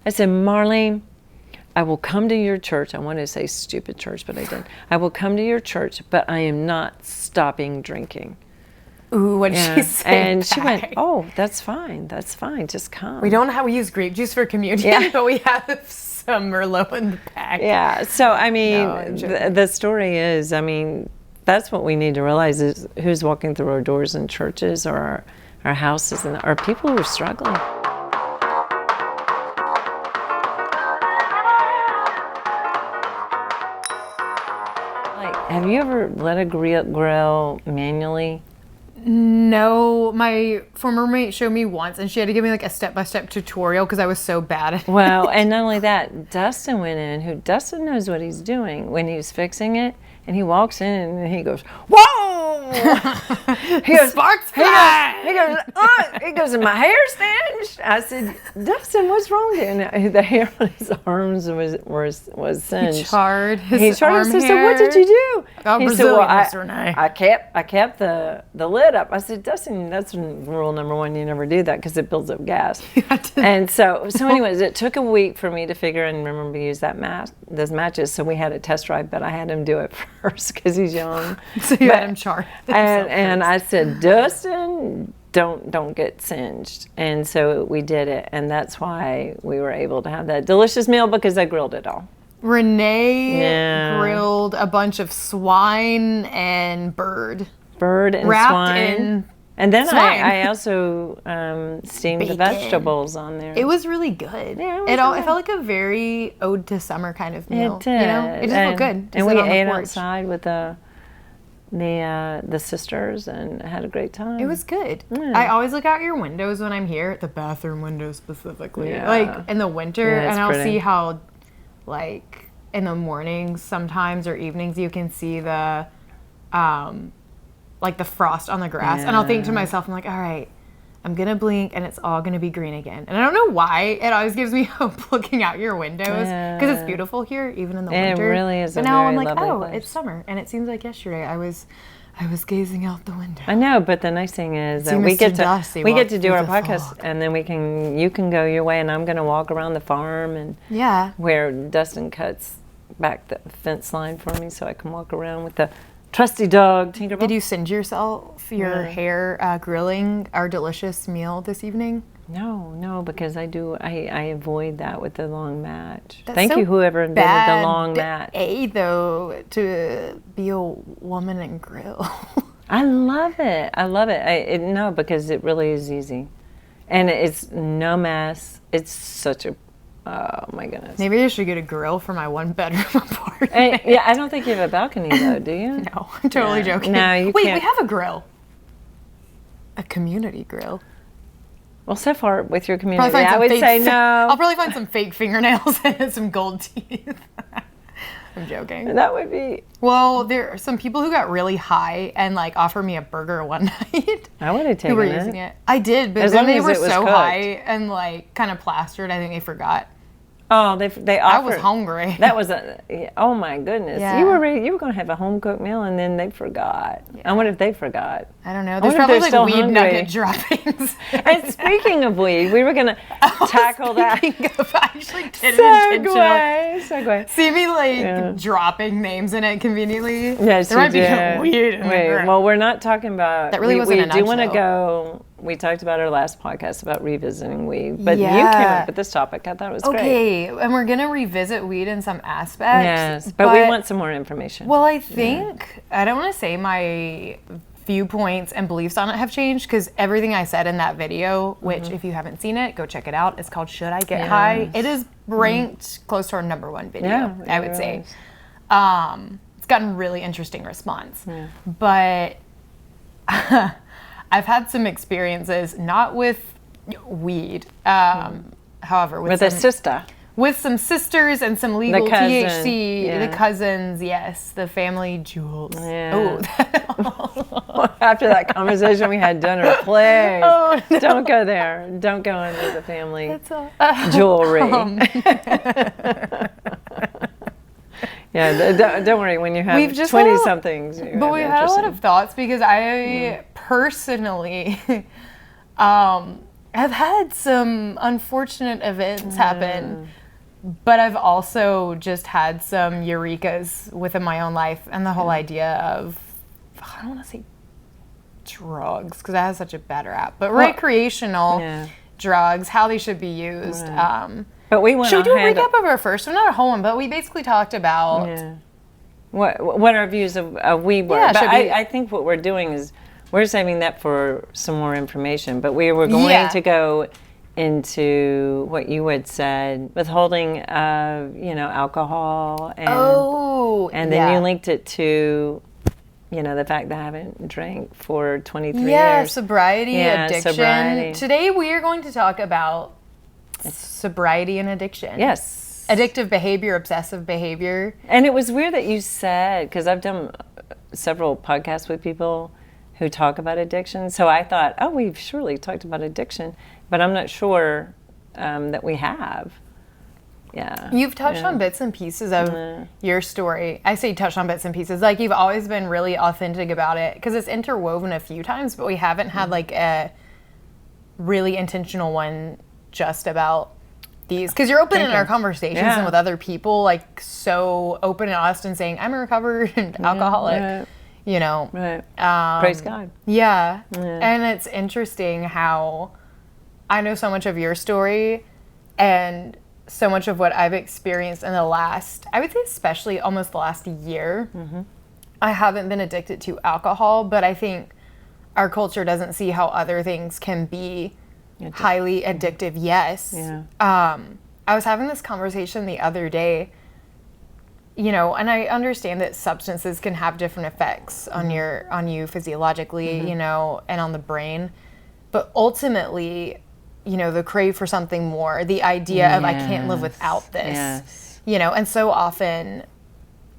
I said, Marlene, I will come to your church. I wanted to say stupid church, but I didn't. I will come to your church, but I am not stopping drinking. Ooh, what did she say? And she went, oh, that's fine. That's fine. Just come. We don't know how we use grape juice for communion, but we have some Merlot in the pack. Yeah. So, I mean, the story is, I mean, that's what we need to realize is who's walking through our doors in churches or our houses and our people who are struggling. Like, have you ever lit a grill manually? No, my former roommate showed me once, and she had to give me like a step-by-step tutorial because I was so bad at it. Well, and not only that, Dustin went in, Dustin knows what he's doing when he's fixing it, and he walks in and he goes, whoa! He goes, sparks fly! He goes, my hair singed. I said, Dustin, what's wrong there? And the hair on his arms was singed. He charred his arm hair. So what did you do? Oh, he Brazilian, said, well, Renee. I kept the lid up. I said, Dustin, that's rule number one. You never do that because it builds up gas. And so anyways, it took a week for me to figure and remember to use those matches. So we had a test drive, but I had him do it first because he's young. So you had him char. And I said, Dustin, don't get singed. And so we did it, and that's why we were able to have that delicious meal because I grilled it all. Renee grilled a bunch of swine and bird and wrapped swine. In and then swine. I also steamed the vegetables on there. It was really good. Yeah, it felt like a very ode to summer kind of meal. It did. You know? It just felt good. And we ate outside with the sisters and had a great time. It was good. Yeah. I always look out your windows when I'm here, the bathroom windows specifically, like in the winter, and I'll see how, like, in the mornings sometimes or evenings you can see the, like the frost on the grass, and I'll think to myself, I'm like, all right, I'm gonna blink and it's all gonna be green again. And I don't know why it always gives me hope looking out your windows because it's beautiful here even in the winter. It really is. But now I'm like, oh, it's summer, and it seems like yesterday I was gazing out the window. I know, but the nice thing is that we get to do our podcast, and then you can go your way, and I'm gonna walk around the farm and where Dustin cuts back the fence line for me, so I can walk around with the trusty dog, Tinkerbell. Did you singe yourself your hair grilling our delicious meal this evening? No, because I avoid that with the long match. Thank you, whoever invented the long match. Though, to be a woman and grill. I love it. No, because it really is easy, and it's no mess. It's such a oh my goodness. Maybe I should get a grill for my one-bedroom apartment. Yeah, I don't think you have a balcony though, do you? No, I'm totally joking. No, you Wait, can't. we have a grill. A community grill. Well, so far with your community, I would say no. I'll probably find some fake fingernails and some gold teeth. I'm joking. That would be... Well, there are some people who got really high and like offered me a burger one night. I would have taken who were using it. I did, but then they were so high and like kind of plastered, I think they forgot. Oh, they offered. I was hungry. That was oh my goodness. Yeah. You were going to have a home cooked meal and then they forgot. Yeah. I wonder if they forgot. I don't know. There's probably like weed hungry. Nugget droppings. And speaking of weed, we were going to tackle that. I actually did it intentionally. Segue. See me like dropping names in it conveniently? Yes, there might be weed in there. Well, we're not talking about... That really wasn't a nutshell. We do want to go... We talked about our last podcast about revisiting weed, but you came up with this topic. I thought it was great. Okay, and we're going to revisit weed in some aspects. Yes, but we want some more information. Well, I think, I don't want to say my viewpoints and beliefs on it have changed because everything I said in that video, which if you haven't seen it, go check it out. It's called Should I Get High? It is ranked close to our #1 video, I would say. It's gotten really interesting response. Yeah. But... I've had some experiences, not with weed, however, with a sister. With some sisters and some legal THC, the cousins, yes, the family jewels. Yeah. Oh. After that conversation we had dinner, please, don't go there. Don't go into the family jewelry. Yeah, don't worry when you have 20-somethings. But we've had a lot of thoughts because I personally I've had some unfortunate events happen, but I've also just had some eurekas within my own life, and the whole idea of, I don't want to say drugs because that has such a bad rap, but recreational drugs, how they should be used. But we went. Should we do a recap of our first one? Not a whole one, but we basically talked about what our views of weed were. Yeah, but I think what we're doing is we're saving that for some more information. But we were going to go into what you had said, withholding of alcohol, and then you linked it to the fact that I haven't drank for 23 years. Sobriety, addiction. Sobriety. Today we are going to talk about sobriety and addiction. Yes. Addictive behavior, obsessive behavior. And it was weird that you said, because I've done several podcasts with people who talk about addiction. So I thought, we've surely talked about addiction, but I'm not sure that we have. Yeah. You've touched on bits and pieces of your story. I say touched on bits and pieces. Like, you've always been really authentic about it because it's interwoven a few times, but we haven't had like a really intentional one just about these. Because you're open in our conversations and with other people, like so open and honest and saying, I'm a recovered alcoholic. Praise God. Yeah. And it's interesting how I know so much of your story and so much of what I've experienced in the last, I would say especially almost the last year. I haven't been addicted to alcohol, but I think our culture doesn't see how other things can be highly addictive. Yes. I was having this conversation the other day, and I understand that substances can have different effects on you physiologically, and on the brain, but ultimately, the crave for something more, the idea of I can't live without this, and so often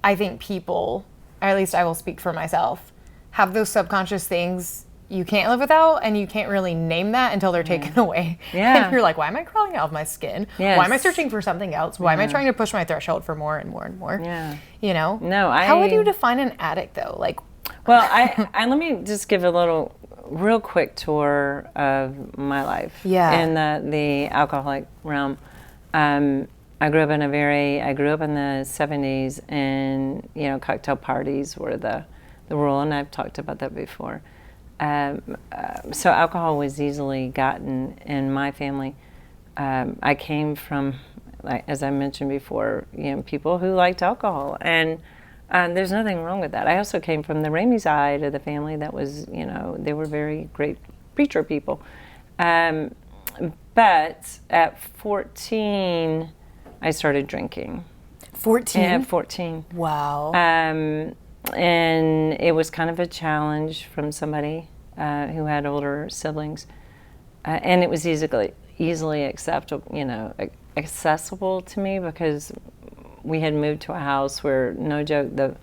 I think people, or at least I will speak for myself, have those subconscious things you can't live without, and you can't really name that until they're taken away. And you're like, why am I crawling out of my skin? Why am I searching for something else? Why am I trying to push my threshold for more and more and more? No, how would you define an addict though? Like, well, I let me just give a little real quick tour of my life in the alcoholic realm. I grew up in the 70s, and cocktail parties were the rule, and I've talked about that before. So alcohol was easily gotten in my family. I came from, as I mentioned before, people who liked alcohol, and there's nothing wrong with that. I also came from the Ramey side of the family that was, they were very great preacher people. But at 14, I started drinking. 14? Yeah, 14. Wow. And it was kind of a challenge from somebody who had older siblings. And it was easily acceptable, accessible to me because we had moved to a house where, no joke, the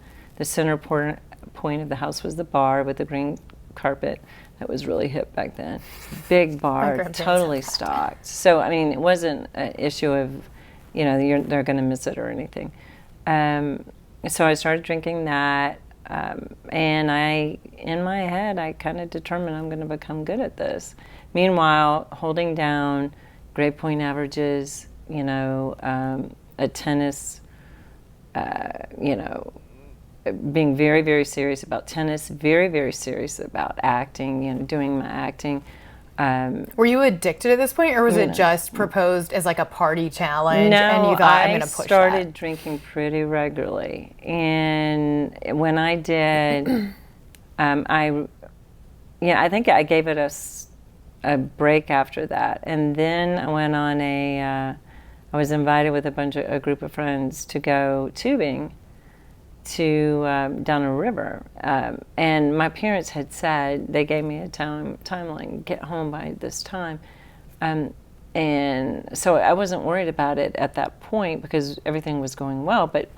center point of the house was the bar with the green carpet. That was really hip back then. Big bar, totally stocked. So, it wasn't an issue of, they're going to miss it or anything. So I started drinking that, and in my head, I kind of determined I'm going to become good at this. Meanwhile, holding down grade point averages, at tennis, being very, very serious about tennis, very, very serious about acting, doing my acting. Were you addicted at this point, or was it just proposed as like a party challenge, and you thought, I'm going to push that? I started drinking pretty regularly, and when I did, I think I gave it a break after that, and then I went on I was invited with a group of friends to go tubing to down a river, and my parents had said, they gave me a timeline, get home by this time, and so I wasn't worried about it at that point because everything was going well, but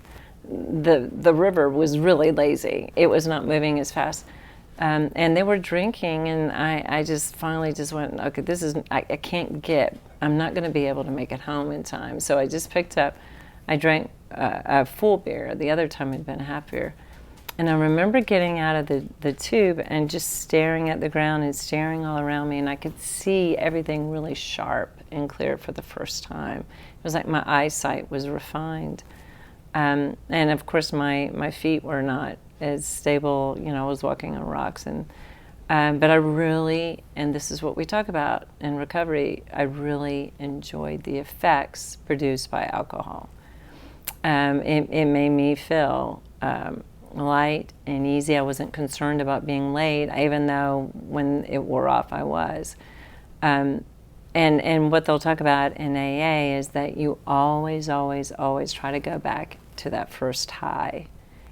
the river was really lazy. It was not moving as fast, and they were drinking, and I just finally just went, okay, this is, I'm not going to be able to make it home in time. So I just picked up, I drank a full beer. The other time it had been a half beer. And I remember getting out of the tube and just staring at the ground and staring all around me, and I could see everything really sharp and clear for the first time. It was like my eyesight was refined. And of course my feet were not as stable, I was walking on rocks. But I really, and this is what we talk about in recovery, I really enjoyed the effects produced by alcohol. It made me feel light and easy. I wasn't concerned about being late, even though when it wore off I was. And what they'll talk about in AA is that you always, always, always try to go back to that first high.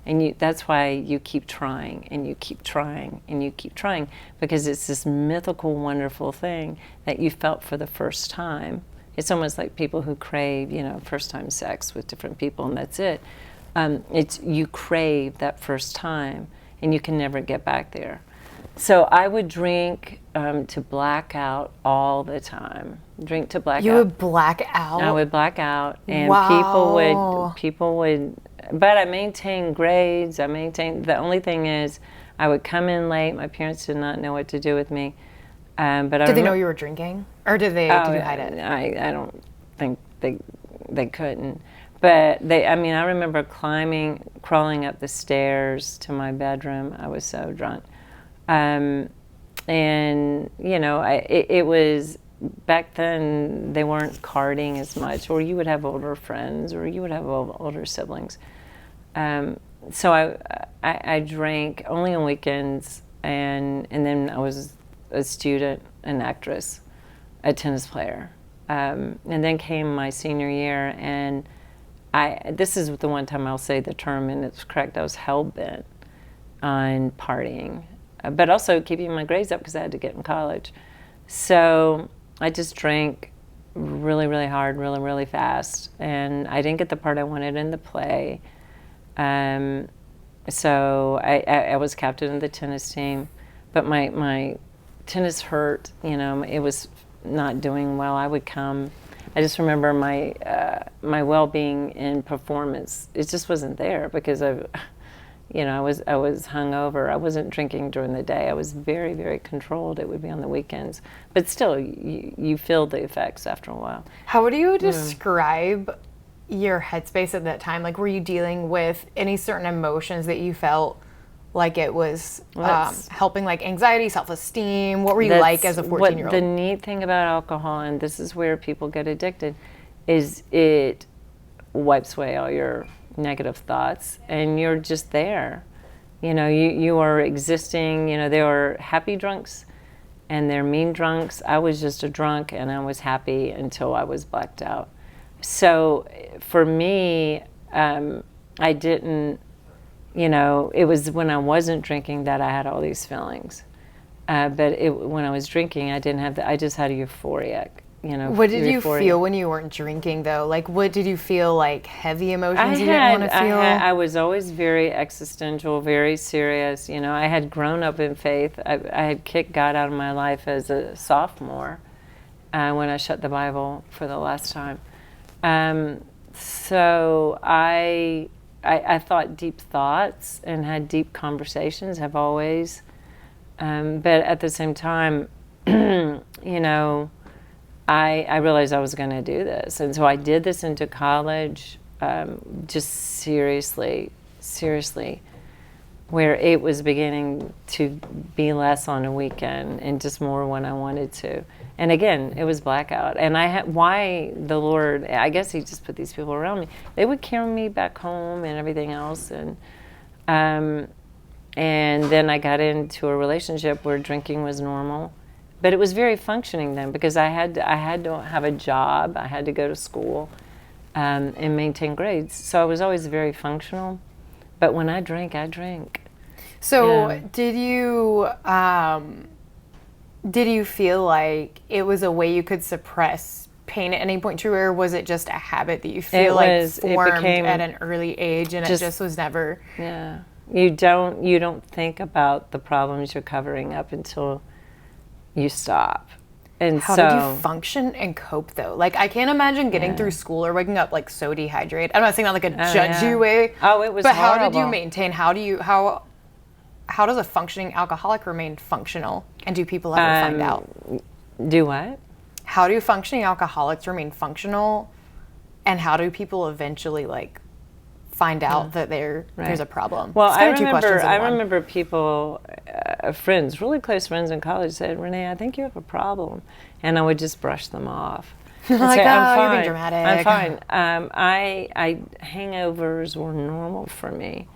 And that's why you keep trying, and you keep trying, and you keep trying, because it's this mythical, wonderful thing that you felt for the first time. It's almost like people who crave, first-time sex with different people, and that's it. You crave that first time, and you can never get back there. So I would drink to black out all the time. Drink to black out. You would black out? I would black out, and wow. people would, but I maintained grades. The only thing is I would come in late. My parents did not know what to do with me. But did they know you were drinking? Or did you hide it? I don't think they couldn't. But I remember crawling up the stairs to my bedroom. I was so drunk. And, it was, back then, they weren't carding as much, or you would have older friends, or you would have older siblings. So I drank only on weekends, and then I was a student, an actress, a tennis player. And then came my senior year, and this is the one time I'll say the term, and it's correct, I was hell-bent on partying, but also keeping my grades up because I had to get in college. So I just drank really, really hard, really, really fast, and I didn't get the part I wanted in the play. So I was captain of the tennis team, but my tennis hurt, it was not doing well. I would come. I just remember my well-being in performance, it just wasn't there because I was hungover. I wasn't drinking during the day. I was very, very controlled. It would be on the weekends. But still, you feel the effects after a while. How would you describe your headspace at that time? Like, were you dealing with any certain emotions that you felt like it was helping, like anxiety, self-esteem? What were you like as a 14-year-old? The neat thing about alcohol, and this is where people get addicted, is it wipes away all your negative thoughts, and you're just there. You are existing. There are happy drunks, and there are mean drunks. I was just a drunk, and I was happy until I was blacked out. So for me, I didn't. It was when I wasn't drinking that I had all these feelings. But when I was drinking, I didn't have I just had a euphoria. What did you feel when you weren't drinking, though? Like, what did you feel, like heavy emotions you didn't want to feel? I was always very existential, very serious. I had grown up in faith. I had kicked God out of my life as a sophomore when I shut the Bible for the last time. So I thought deep thoughts and had deep conversations, have always. But at the same time, I realized I was going to do this. And so I did this into college, just seriously, where it was beginning to be less on a weekend and just more when I wanted to. And again, it was blackout. And why the Lord, I guess he just put these people around me. They would carry me back home and everything else. And then I got into a relationship where drinking was normal. But it was very functioning then because I had to have a job. I had to go to school and maintain grades. So I was always very functional. But when I drank, I drank. So did you feel like it was a way you could suppress pain at any point too, or was it just a habit that you feel formed at an early age and it just was never? Yeah. You don't think about the problems you're covering up until you stop. And How did you function and cope though? Like, I can't imagine getting through school or waking up like so dehydrated. I'm not saying that like a judgy way. Oh, it was But horrible. how did you maintain? How does a functioning alcoholic remain functional? And do people ever find out? Do what? How do functioning alcoholics remain functional? And how do people eventually like find out that there's a problem? Well, I I remember people, friends, really close friends in college said, Renee, I think you have a problem. And I would just brush them off. Like, say, I'm fine. You're being dramatic. I'm fine. I hangovers were normal for me.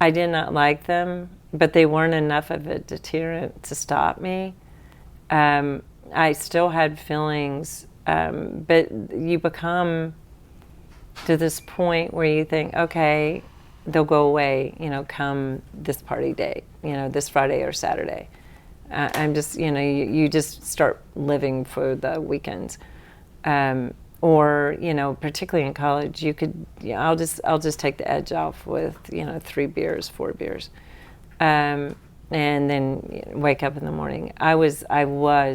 I did not like them, but they weren't enough of a deterrent to stop me. I still had feelings, but you become to this point where you think, okay, they'll go away, come this party day, this Friday or Saturday. I'm just, you just start living for the weekends. Or, particularly in college, you could, I'll just take the edge off with, 3 beers, 4 beers. And then wake up in the morning. I was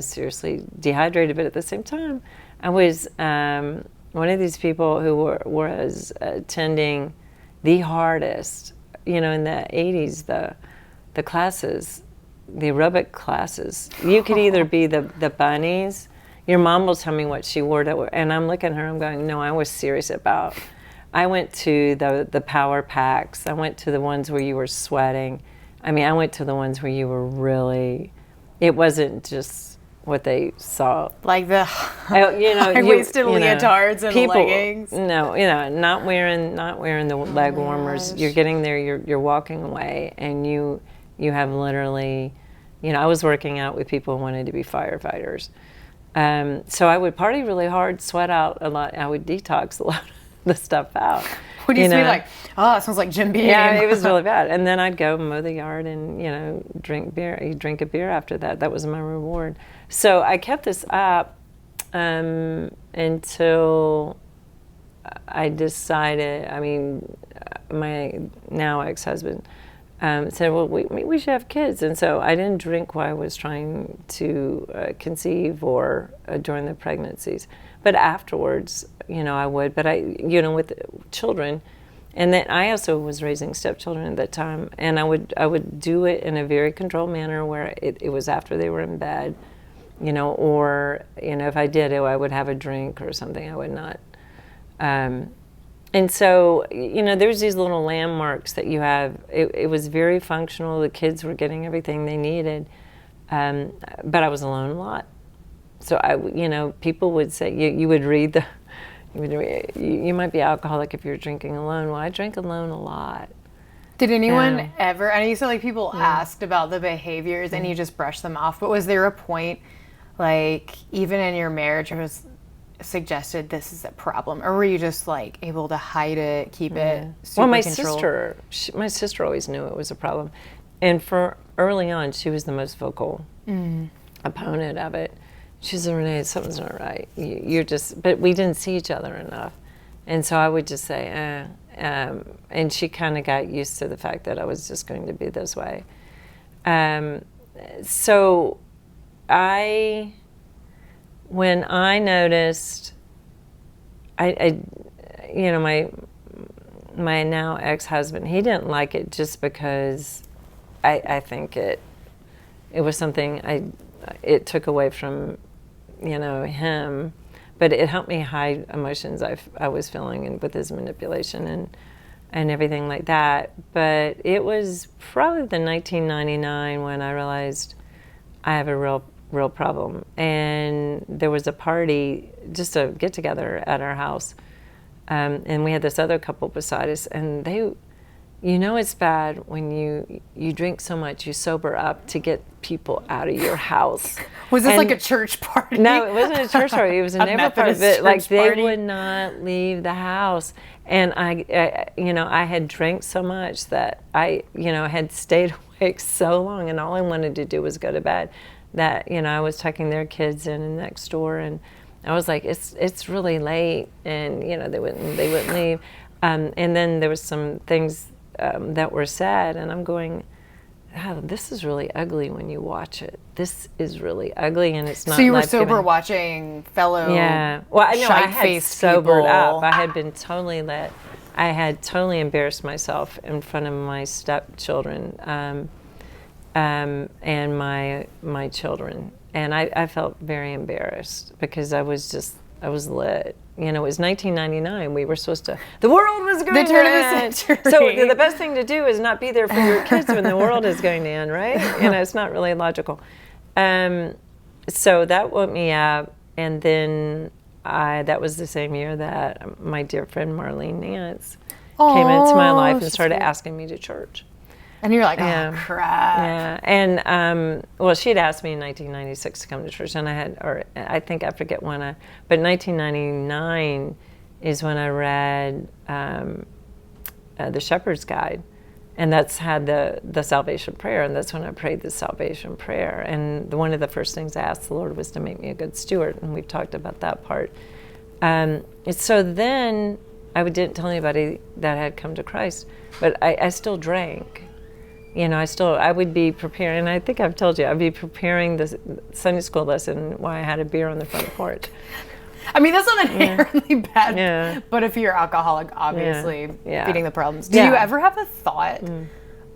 seriously dehydrated, but at the same time, I was one of these people who was attending the hardest, in the 80s, the classes, the aerobic classes. You could either be the bunnies. Your mom will tell me what she wore to, and I'm looking at her, I'm going, no, I was serious about. I went to the power packs. I went to the ones where you were sweating. I mean, I went to the ones where you were really, it wasn't just what they saw. Like the high-waisted leotards and people, leggings. No, not wearing the leg warmers. Gosh. You're getting there, you're walking away, and you have literally, I was working out with people who wanted to be firefighters. So I would party really hard, sweat out a lot. I would detox a lot of the stuff out. Would you be like, oh, that sounds like Jim Beam? Yeah, it was really bad. And then I'd go mow the yard and, drink beer. You drink a beer after that. That was my reward. So I kept this up until I decided, my now ex-husband said, well, we should have kids. And so I didn't drink while I was trying to conceive or during the pregnancies. But afterwards, I would. But with children, and then I also was raising stepchildren at that time, and I would do it in a very controlled manner where it was after they were in bed, or if I did it, I would have a drink or something. I would not. And so, there's these little landmarks that you have. It was very functional. The kids were getting everything they needed, but I was alone a lot. So people would say, you would read you might be alcoholic if you're drinking alone. Well, I drank alone a lot. Did anyone ever, I know you said people asked about the behaviors and you just brushed them off, but was there a point, like even in your marriage, it was suggested this is a problem, or were you just able to hide it, keep it super controlled? My sister always knew it was a problem, and for early on, she was the most vocal opponent of it. She said, Renee, something's not right. But we didn't see each other enough. And so I would just say, and she kind of got used to the fact that I was just going to be this way. So when I noticed, my now ex-husband, he didn't like it just because I think it was something it took away from him, but it helped me hide emotions I was feeling, and with his manipulation and everything like that. But it was probably the 1999 when I realized I have a real problem. And there was a party, just a get together at our house, and we had this other couple beside us, and they, it's bad when you drink so much, you sober up to get people out of your house. Was this like a church party? No, it wasn't a church party. It was a neighborhood party. But they would not leave the house, and I had drank so much that I had stayed awake so long, and all I wanted to do was go to bed. That I was tucking their kids in next door, and I was like, it's really late, and they wouldn't leave, and then there was some things that were said, and I'm going, this is really ugly when you watch it. This is really ugly, and it's not. So you were life-giving. sober watching fellow. Yeah. Well, I know I had shite-faced sobered people. up. I had been totally I had totally embarrassed myself in front of my stepchildren, and my children, and I felt very embarrassed because I was lit. You know, it was 1999. We were supposed to. The world was going The turn to of the end. century. So the best thing to do is not be there for your kids when the world is going to end, right? You know, it's not really logical. So that woke me up, and then that was the same year that my dear friend Marlene Nance came into my life and started asking me to church. And you're like, oh, crap. Yeah, and well, she had asked me in 1996 to come to church, and I think I forget when but 1999 is when I read the Shepherd's Guide, and that's had the salvation prayer, and that's when I prayed the salvation prayer. And one of the first things I asked the Lord was to make me a good steward, and we've talked about that part. So then I didn't tell anybody that I had come to Christ, but I still drank. You know, I would be preparing, and I think I've told you, I'd be preparing the Sunday school lesson while I had a beer on the front porch. I mean, that's not inherently bad, Yeah. but if you're alcoholic, obviously, Yeah. feeding the problems. Did you ever have the thought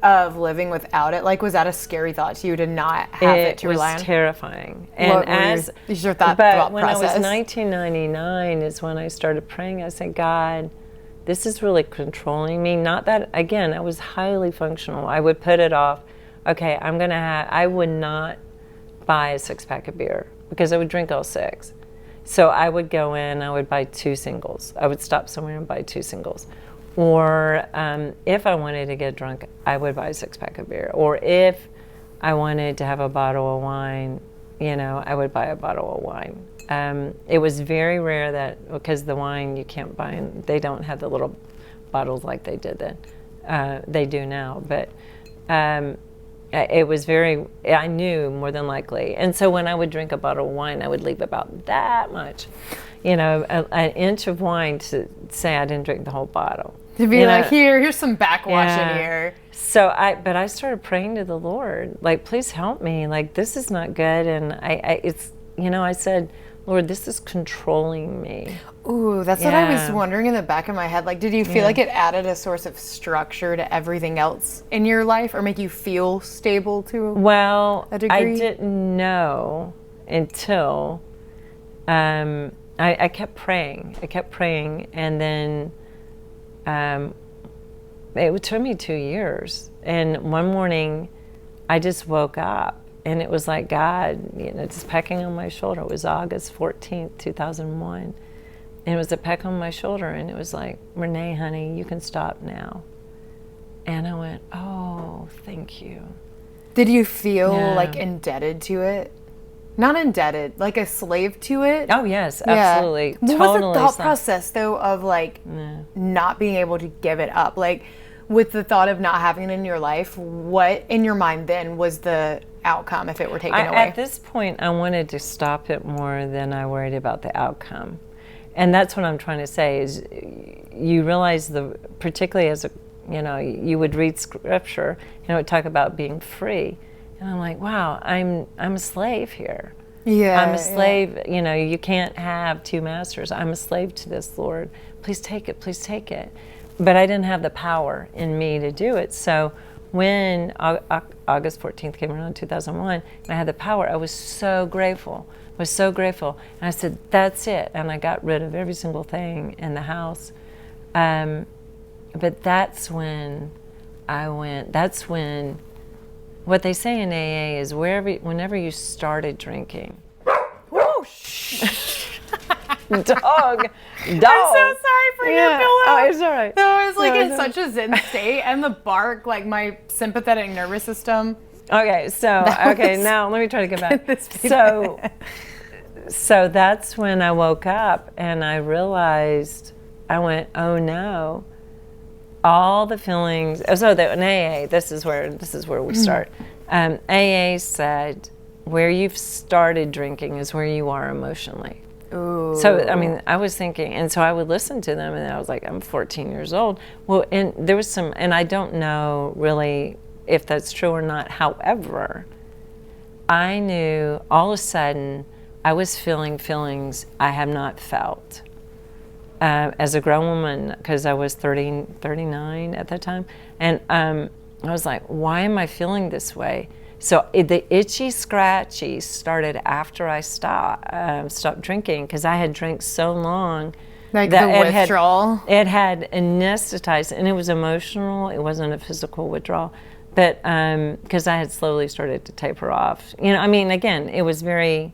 of living without it? Like, was that a scary thought to you to not have it to rely on? It was terrifying. What And was your thought but when process? I was 1999 is when I started praying. I said, God, this is really controlling me. Not that, again, I was highly functional. I would put it off. Okay, I would not buy a 6-pack of beer because I would drink all 6. So I would go in, I would buy 2 singles. I would stop somewhere and buy 2 singles. Or if I wanted to get drunk, I would buy a 6-pack of beer. Or if I wanted to have a bottle of wine, you know, I would buy a bottle of wine. It was very rare that, because the wine you can't buy, and they don't have the little bottles like they did then. They do now, but it was I knew more than likely. And so when I would drink a bottle of wine, I would leave about that much, you know, an inch of wine to say I didn't drink the whole bottle. To be like, here's some backwash in here. So but I started praying to the Lord, like, please help me. Like, this is not good. And I said, Lord, this is controlling me. Ooh, that's what I was wondering in the back of my head. Like, did you feel like it added a source of structure to everything else in your life, or make you feel stable to a degree? I didn't know until I kept praying. And then it took me 2 years. And one morning, I just woke up. And it was like God, you know, just pecking on my shoulder. It was August 14th, 2001. And it was a peck on my shoulder. And it was like, Renee, honey, you can stop now. And I went, oh, thank you. Did you feel like indebted to it? Not indebted, like a slave to it? Oh, yes, absolutely. What Totally. was the thought process, though, of like not being able to give it up? Like, with the thought of not having it in your life, what in your mind then was the outcome if it were taken away? At this point, I wanted to stop it more than I worried about the outcome. And that's what I'm trying to say is you realize particularly as you would read scripture, it would talk about being free. And I'm like, wow, I'm a slave here. Yeah. I'm a slave, you can't have 2 masters. I'm a slave to this, Lord. Please take it, please take it. But I didn't have the power in me to do it. So when August 14th came around, 2001, and I had the power, I was so grateful. And I said, that's it. And I got rid of every single thing in the house. But that's when what they say in AA is whenever you started drinking. Whoa, Dog. I'm so sorry for your pillow. Oh, it's all right. No, I was like in such a zen state, and the bark, like my sympathetic nervous system. Okay, now let me try to get back. So that's when I woke up and I realized, I went, oh no, all the feelings. So in AA, this is where we start. AA said, where you've started drinking is where you are emotionally. Ooh. So, I mean, I was thinking, and so I would listen to them, and I was like, I'm 14 years old. Well, and there was and I don't know really if that's true or not. However, I knew all of a sudden I was feeling feelings I have not felt as a grown woman, because I was 39 at that time. And I was like, why am I feeling this way? So the itchy, scratchy started after I stopped drinking, because I had drank so long. Like the withdrawal? It had anesthetized, and it was emotional. It wasn't a physical withdrawal. But because I had slowly started to taper off. I mean, again, it was very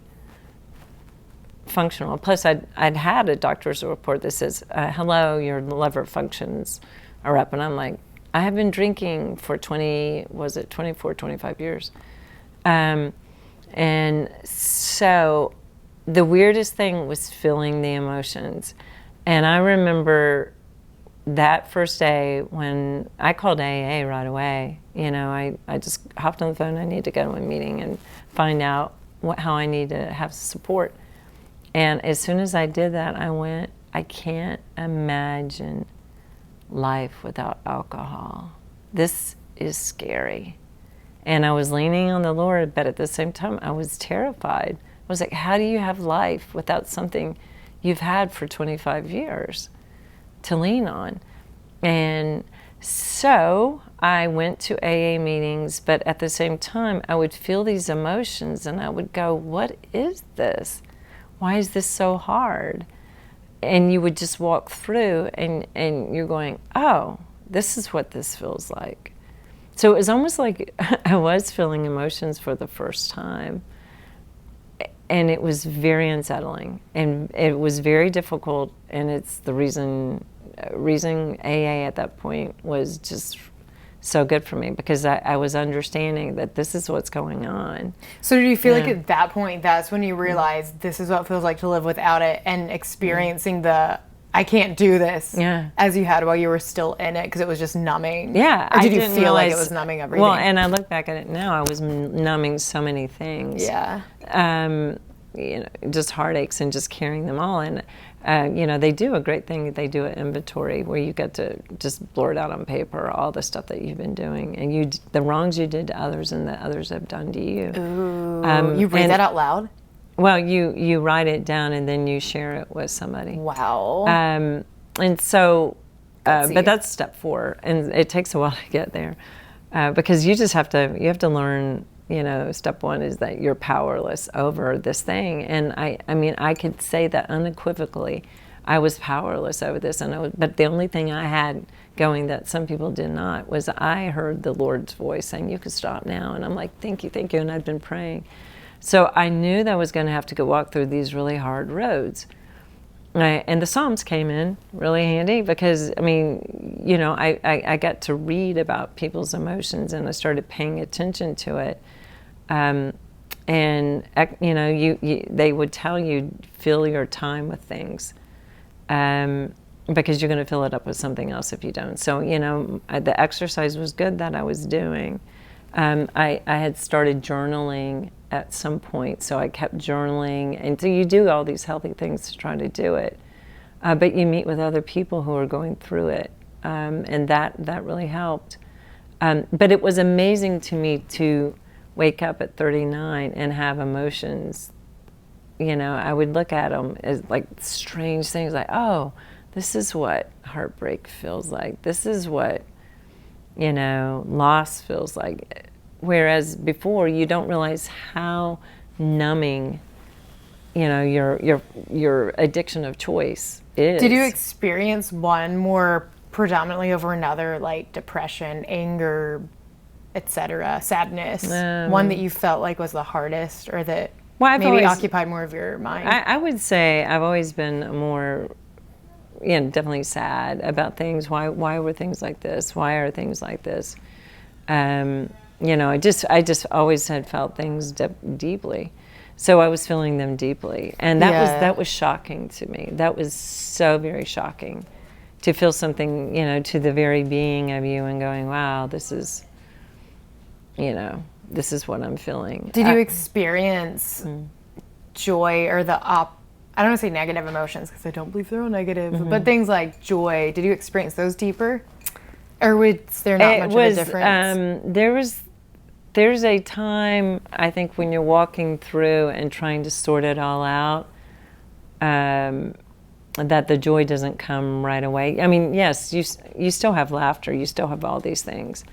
functional. Plus, I'd had a doctor's report that says, hello, your liver functions are up. And I'm like, I have been drinking for 24, 25 years. And so the weirdest thing was feeling the emotions. And I remember that first day when I called AA right away. I just hopped on the phone. I need to go to a meeting and find out how I need to have support. And as soon as I did that, I can't imagine life without alcohol. This is scary. And I was leaning on the Lord, but at the same time, I was terrified. I was like, how do you have life without something you've had for 25 years to lean on? And so I went to AA meetings, but at the same time, I would feel these emotions and I would go, what is this? Why is this so hard? And you would just walk through and you're going, oh, this is what this feels like. So it was almost like I was feeling emotions for the first time. And it was very unsettling. And it was very difficult. And it's the reason AA at that point was just so good for me, because I was understanding that this is what's going on. So did you feel like at that point, that's when you realized this is what it feels like to live without it, and experiencing the, I can't do this, as you had while you were still in it, because it was just numbing? Yeah. Or did you feel like it was numbing everything? Well, and I look back at it now, I was numbing so many things. Yeah. Just heartaches and just carrying them all. And, they do a great thing. They do an inventory where you get to just blurt out on paper all the stuff that you've been doing, and the wrongs you did to others and that others have done to you. Ooh. You read that out loud? Well, you write it down and then you share it with somebody. Wow. And so, but that's step 4, and it takes a while to get there, because you have to learn. Step 1 is that you're powerless over this thing. And I mean, I could say that unequivocally. I was powerless over this. But the only thing I had going that some people did not was I heard the Lord's voice saying, you can stop now. And I'm like, thank you. And I'd been praying. So I knew that I was going to have to go walk through these really hard roads. And the Psalms came in really handy, because, I mean, I got to read about people's emotions, and I started paying attention to it. And they would tell you, fill your time with things, because you're going to fill it up with something else if you don't. So, the exercise was good that I was doing. I had started journaling at some point, so I kept journaling. And so you do all these healthy things to try to do it. But you meet with other people who are going through it, and that really helped. But it was amazing to me to wake up at 39 and have emotions. I would look at them as like strange things, like, oh, this is what heartbreak feels like. This is what, loss feels like. Whereas before, you don't realize how numbing, your addiction of choice is. Did you experience one more predominantly over another, like depression, anger, etc., sadness? One that you felt like was the hardest, or that occupied more of your mind? I would say I've always been more, definitely sad about things. Why were things like this? Why are things like this? I just always had felt things deeply. So I was feeling them deeply. And that was shocking to me. That was so very shocking, to feel something, to the very being of you, and going, wow, this is what I'm feeling. Did you experience joy, or I don't want to say negative emotions, because I don't believe they're all negative, but things like joy, did you experience those deeper? Or was there not much of a difference? There's a time, I think, when you're walking through and trying to sort it all out, that the joy doesn't come right away. I mean, yes, you still have laughter, you still have all these things.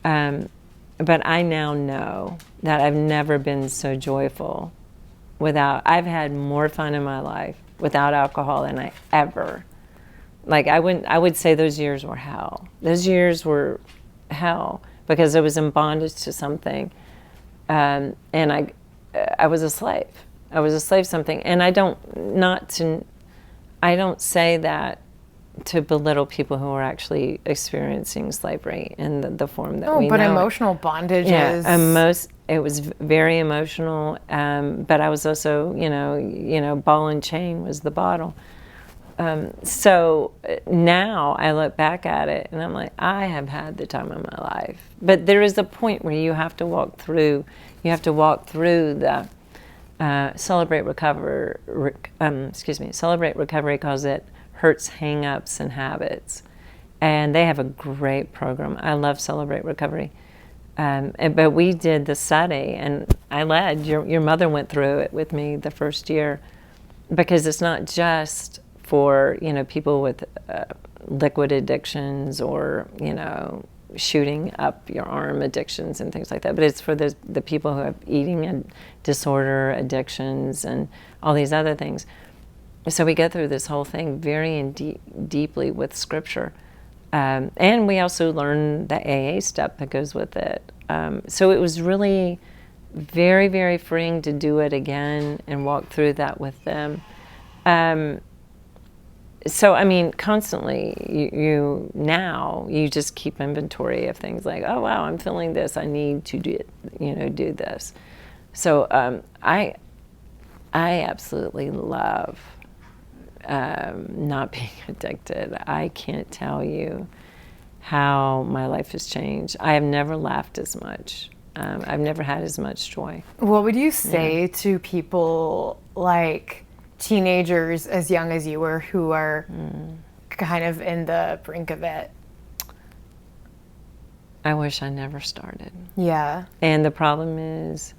But I now know that I've never been so joyful I've had more fun in my life without alcohol than I ever. Like, I would say those years were hell. Those years were hell because I was in bondage to something. And I was a slave. I was a slave to something. And I don't say that to belittle people who are actually experiencing slavery in the form that we know. No, but emotional bondage is... It was very emotional, but I was also, ball and chain was the bottle. So now I look back at it and I'm like, I have had the time of my life. But there is a point where you have to walk through the Celebrate Recovery calls it Hurts, Hang-Ups, and Habits. And they have a great program. I love Celebrate Recovery. But we did the study, and I led. Your mother went through it with me the first year, because it's not just for people with liquid addictions or shooting up your arm addictions and things like that, but it's for the people who have eating disorder, addictions, and all these other things. So we go through this whole thing very deeply with Scripture. And we also learn the AA step that goes with it. So it was really very, very freeing to do it again and walk through that with them. So, I mean, constantly, you just keep inventory of things like, oh, wow, I'm feeling this. I need to do this. So I absolutely love not being addicted. I can't tell you how my life has changed. I have never laughed as much. I've never had as much joy. What would you say to people like teenagers as young as you were who are kind of in the brink of it? I wish I never started. Yeah. And the problem is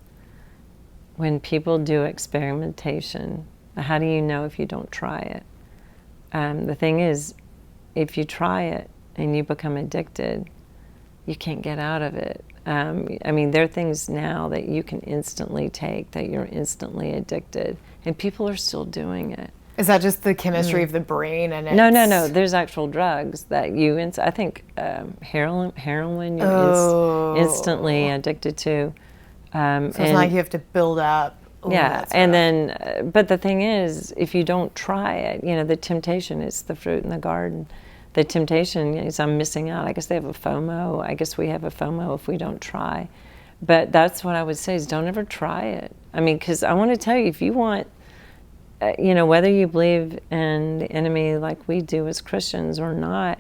when people do experimentation, how do you know if you don't try it? The thing is, if you try it and you become addicted, you can't get out of it. I mean, there are things now that you can instantly take that you're instantly addicted, and people are still doing it. Is that just the chemistry of the brain? And No. There's actual drugs that I think heroin you're instantly addicted to. So it's not like you have to build up. Ooh, yeah, and then, but the thing is, if you don't try it, the temptation is the fruit in the garden. The temptation is I'm missing out. I guess they have a FOMO. I guess we have a FOMO if we don't try. But that's what I would say is don't ever try it. I mean, because I want to tell you, if you want, whether you believe in the enemy like we do as Christians or not,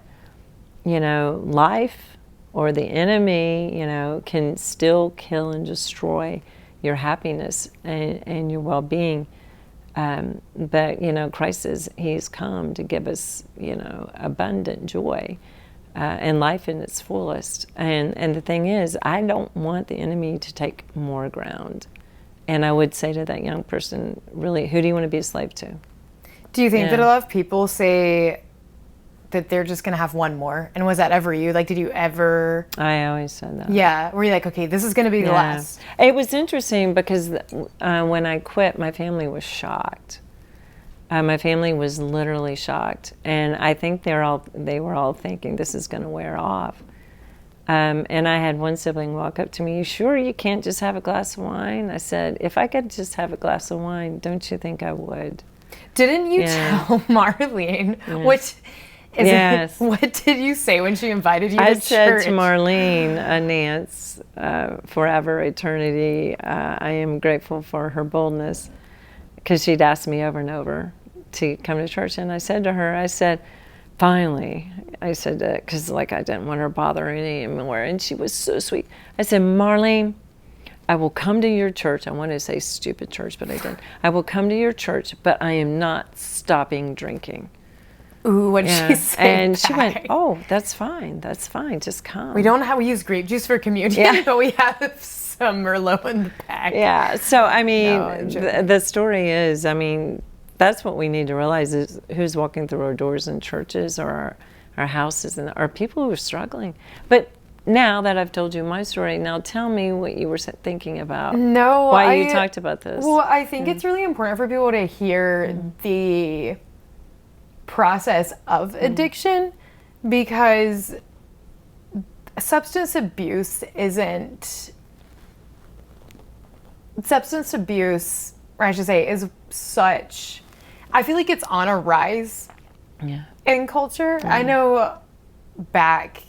life or the enemy, can still kill and destroy your happiness and your well-being. But, Christ he's come to give us, abundant joy and life in its fullest. And the thing is, I don't want the enemy to take more ground. And I would say to that young person, really, who do you want to be a slave to? Do you think that a lot of people say that they're just going to have one more? And was that ever you? Like, did you ever... I always said that. Yeah. Were you like, okay, this is going to be the last? It was interesting because when I quit, my family was shocked. My family was literally shocked. And I think they were all thinking, this is going to wear off. And I had one sibling walk up to me, you sure you can't just have a glass of wine? I said, if I could just have a glass of wine, don't you think I would? Didn't you tell Marlene, which... Yes. What did you say when she invited you to church? I said to Marlene, Nance, forever, eternity, I am grateful for her boldness, because she'd asked me over and over to come to church. And I said to her, finally, because I didn't want her bothering anymore. And she was so sweet. I said, Marlene, I will come to your church. I wanted to say stupid church, but I didn't. I will come to your church, but I am not stopping drinking. Ooh, what did she say? And she went, "Oh, that's fine. That's fine. Just come." We use grape juice for communion, but we have some Merlot in the back. Yeah. So, I mean, the story is, I mean, that's what we need to realize is who's walking through our doors in churches or our houses, and are people who are struggling. But now that I've told you my story, now tell me what you were thinking about. Why you talked about this. Well, I think it's really important for people to hear the process of addiction, because substance abuse, or I should say, is such, I feel like it's on a rise in culture. I know back,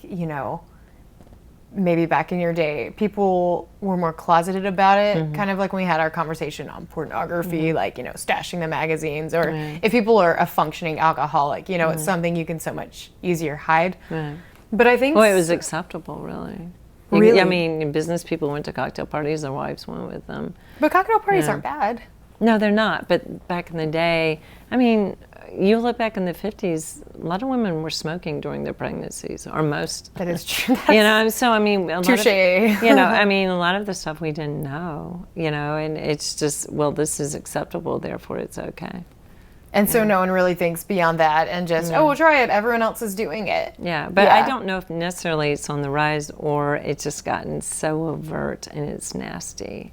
maybe back in your day, people were more closeted about it, kind of like when we had our conversation on pornography, like, stashing the magazines, or if people are a functioning alcoholic, it's something you can so much easier hide. But I think... Well, it was acceptable, really. Really? I mean, business people went to cocktail parties, their wives went with them. But cocktail parties aren't bad. No, they're not. But back in the day, I mean, you look back in the 50s, a lot of women were smoking during their pregnancies, or most. That is true. So I mean, touché. I mean, a lot of the stuff we didn't know, and it's just, well, this is acceptable, therefore it's okay. And so no one really thinks beyond that and just, oh, we'll try it. Everyone else is doing it. Yeah, but I don't know if necessarily it's on the rise or it's just gotten so overt and it's nasty.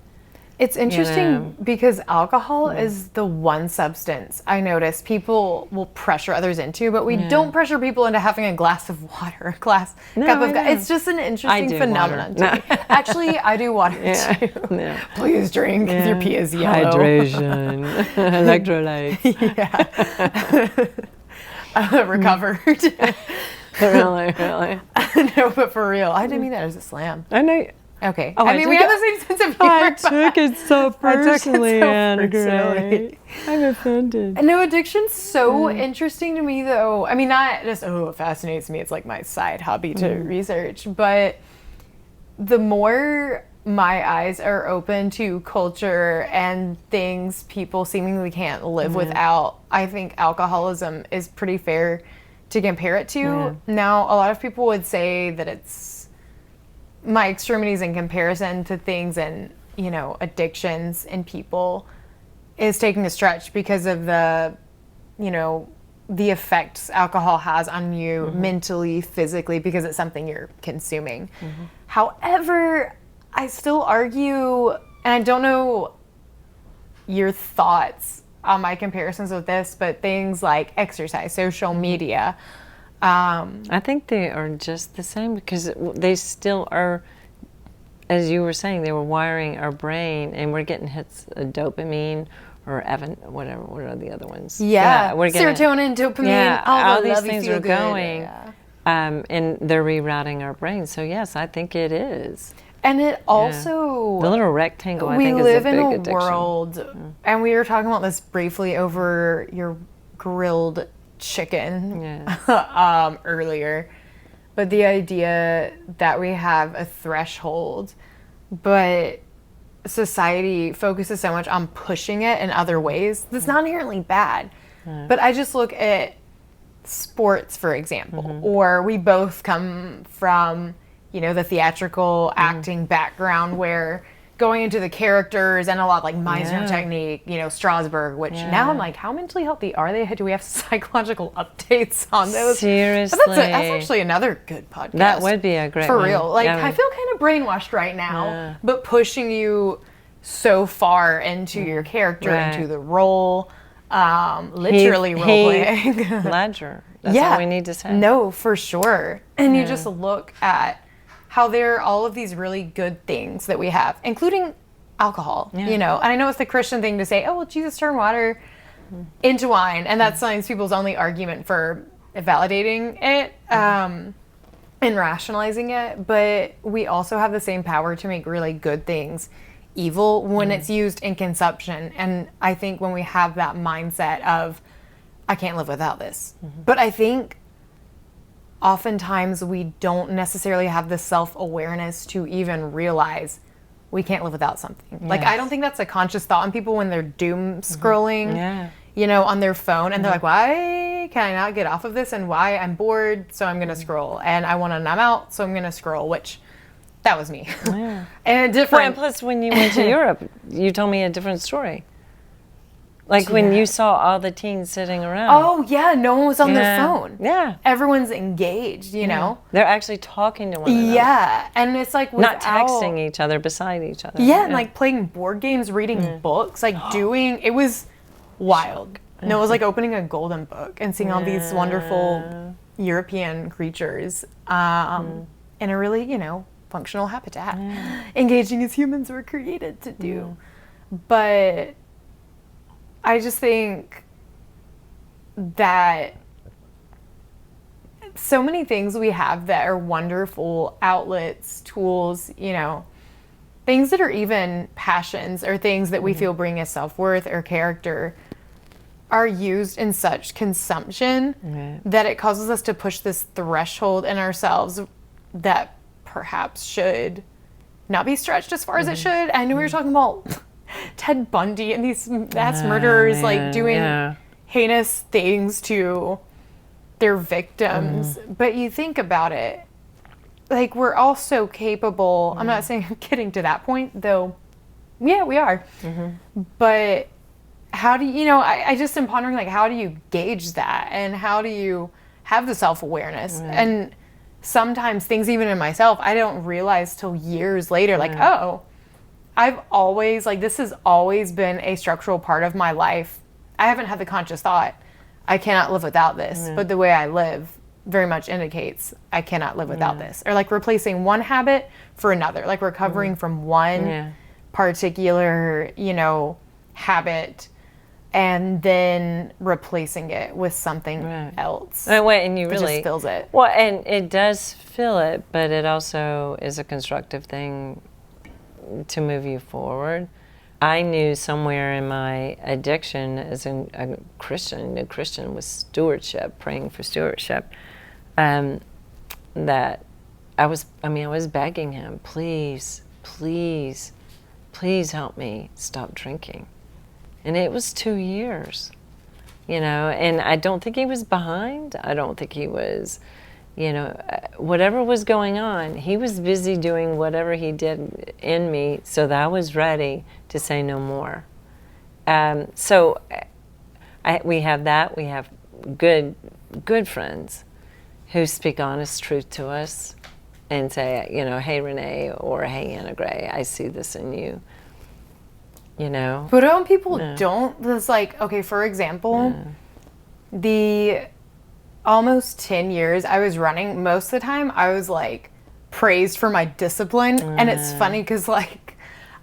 It's interesting because alcohol is the one substance I notice people will pressure others into, but we don't pressure people into having a glass of water, cup of. It's just an interesting phenomenon to me. Actually, I do water too. Yeah. Please drink because your pee is yellow. Hydration, electrolytes. Recovered. Really. No, but for real, I didn't mean that as a slam. I know. Okay. I mean, we have the same sense of humor. I took it so personally, Anna Gray. I'm offended. No, addiction's so interesting to me, though. I mean, not just, it fascinates me. It's like my side hobby to research. But the more my eyes are open to culture and things people seemingly can't live without, I think alcoholism is pretty fair to compare it to. Now, a lot of people would say that it's my extremities in comparison to things and, addictions in people is taking a stretch because of the effects alcohol has on you mentally, physically, because it's something you're consuming. However, I still argue, and I don't know your thoughts on my comparisons with this, but things like exercise, social media, I think they are just the same because they still are, as you were saying, they were wiring our brain and we're getting hits of dopamine or whatever, what are the other ones? Yeah, we're getting serotonin, dopamine, all these things are going and they're rerouting our brain. So yes, I think it is. And it also... The little rectangle, I think, is a big addiction. We live in a world, and we were talking about this briefly over your grilled chicken earlier, but the idea that we have a threshold, but society focuses so much on pushing it in other ways that's not inherently bad. But I just look at sports, for example, or we both come from the theatrical acting background where going into the characters and a lot like Meisner technique, Strasberg, which now I'm like, how mentally healthy are they? Do we have psychological updates on those? Seriously. That's actually another good podcast. That would be a great For one. real. Like, I feel kind of brainwashed right now, but pushing you so far into your character, into the role, literally role playing. Ledger. That's all we need to say. No, for sure. And you just look at how there are all of these really good things that we have, including alcohol, And I know it's the Christian thing to say, oh, well, Jesus turned water into wine. And that's sometimes people's only argument for validating it and rationalizing it. But we also have the same power to make really good things evil when it's used in consumption. And I think when we have that mindset of, I can't live without this. But I think oftentimes we don't necessarily have the self-awareness to even realize we can't live without something. Yes. Like, I don't think that's a conscious thought on people when they're doom scrolling, on their phone, and they're like, well, I can I not get off of this, and why? I'm bored, so I'm going to scroll. And I want to numb out, so I'm going to scroll, which that was me. Yeah. And different. Well, and plus, when you went to Europe, you told me a different story. Like when you saw all the teens sitting around. Oh, yeah, no one was on their phone. Yeah. Everyone's engaged, you know? They're actually talking to one another. Yeah, and it's like not texting each other beside each other. Yeah, and like playing board games, reading books, like it was wild. No, it was like opening a golden book and seeing all these wonderful European creatures in a really, you know, functional habitat, engaging as humans were created to do. But I just think that so many things we have that are wonderful outlets, tools, you know, things that are even passions or things that we feel bring us self-worth or character are used in such consumption that it causes us to push this threshold in ourselves that perhaps should not be stretched as far as it should. I know we were talking about Ted Bundy and these mass murderers like doing heinous things to their victims. But you think about it, like we're all so capable. I'm not saying I'm getting to that point, though. Yeah, we are. But how do you know, I just am pondering, like, how do you gauge that? And how do you have the self-awareness? And sometimes things even in myself, I don't realize till years later, like, oh, I've always, like, this has always been a structural part of my life. I haven't had the conscious thought, I cannot live without this. But the way I live very much indicates I cannot live without this. Or like replacing one habit for another, like recovering from one particular, you know, habit and then replacing it with something else. And you really just fills it. Well, and it does fill it, but it also is a constructive thing to move you forward. I knew somewhere in my addiction as a Christian, a Christian with stewardship, praying for stewardship, that I was begging him, please, please, please help me stop drinking. And it was 2 years, you know, and I don't think he was behind. I don't think he was, you know, whatever was going on, he was busy doing whatever he did in me so that I was ready to say no more. So we have that. We have good friends who speak honest truth to us and say, you know, hey, Renee, or hey, Anna Gray, I see this in you. You know? But when people don't, it's like, okay, for example, the almost 10 years I was running, most of the time I was like praised for my discipline. And it's funny because like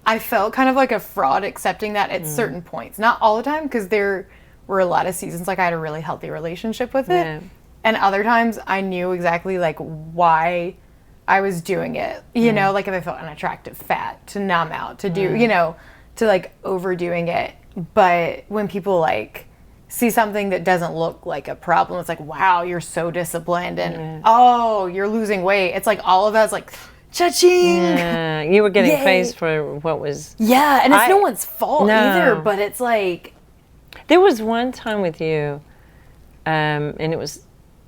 I felt kind of like a fraud accepting that at certain points. Not all the time, because there were a lot of seasons like I had a really healthy relationship with it. And other times I knew exactly like why I was doing it. You know, like if I felt unattractive, fat, to numb out, to do, you know, to like overdoing it. But when people like see something that doesn't look like a problem, it's like, wow, you're so disciplined, and oh, you're losing weight. It's like all of that's like, cha-ching. Yeah, you were getting praised for what was. Yeah, and it's no one's fault either, but it's like. There was one time with you, and it was